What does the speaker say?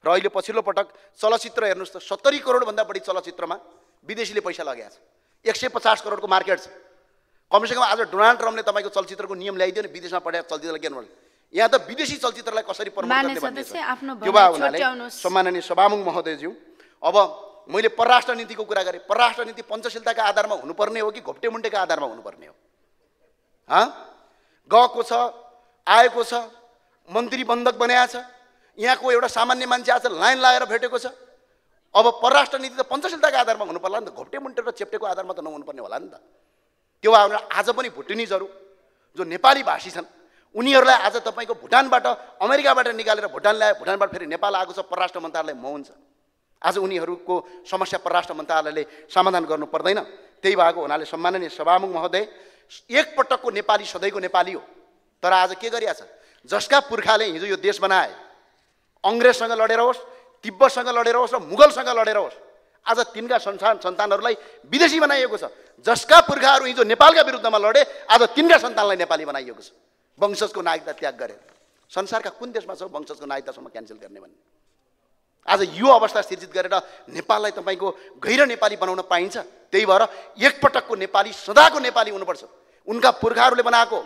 र अहिले पछिल्लो पटक चलचित्र हेर्नुस् त 70 करोड भन्दा बढी चलचित्रमा विदेशीले पैसा लगाएको छ। 150 करोडको मार्केट छ। कमसेकम आज डोनाल्ड ट्रम्पले तपाईको चलचित्रको नियम ल्याइदियो नि, विदेशमा पठाएको चलचित्रलाई किन भन्नु। यहाँ त विदेशी चलचित्रलाई कसरी प्रमोट गर्ने भन्ने छ। त्यो भए हुनाले सम्माननीय सभामुख महोदयज्यू, अब मैले परराष्ट्र नीतिको कुरा गरेँ। परराष्ट्र नीति पञ्चशीलताका आधारमा हुनुपर्ने हो कि घोप्टेमुन्टेका आधारमा हुनुपर्ने हो? गएको छ, आएको छ, मन्त्री बन्धक बनाएको छ, यहाँको एउटा सामान्य मान्छे आज लाइन लगाएर भेटेको छ। अब परराष्ट्र नीति त पञ्चशीलताका आधारमा हुनु पर्ला नि त, घोप्टेमुन्टे र चेप्टेको आधारमा त नहुनुपर्ने होला नि त। त्यो भएर आज पनि भुटानिजहरू जो नेपाली भाषी छन् उनीहरूलाई आज तपाईँको भुटानबाट अमेरिकाबाट निकालेर भुटान ल्याए, भुटानबाट फेरि नेपाल आएको छ, परराष्ट्र मन्त्रालय मौन छ। आज उनीहरूको समस्या परराष्ट्र मन्त्रालयले समाधान गर्नु पर्दैन। त्यही भएको हुनाले सम्माननीय सभामुख महोदय, एकपटकको नेपाली सधैँको नेपाली हो। तर आज के गरिया छ, जसका पुर्खाले हिजो यो देश बनाए, अङ्ग्रेजसँग लडेर होस्, तिब्बतसँग लडेर होस् र मुगलसँग लडेर होस्, आज तिनका सन्तानहरूलाई विदेशी बनाइएको छ। जसका पुर्खाहरू हिजो नेपालका विरुद्धमा लडे, आज तिनका सन्तानलाई नेपाली बनाइएको छ, वंशजको नागरिकता त्याग गरेर। संसारका कुन देशमा छ वंशजको नागरिकतासम्म क्यान्सल गर्ने भन्ने? आज यो अवस्था सिर्जित गरेर नेपाललाई तपाईँको गैर नेपाली बनाउन पाइन्छ। त्यही भएर एकपटकको नेपाली सदाको नेपाली हुनुपर्छ। उनका पुर्खाहरूले बनाएको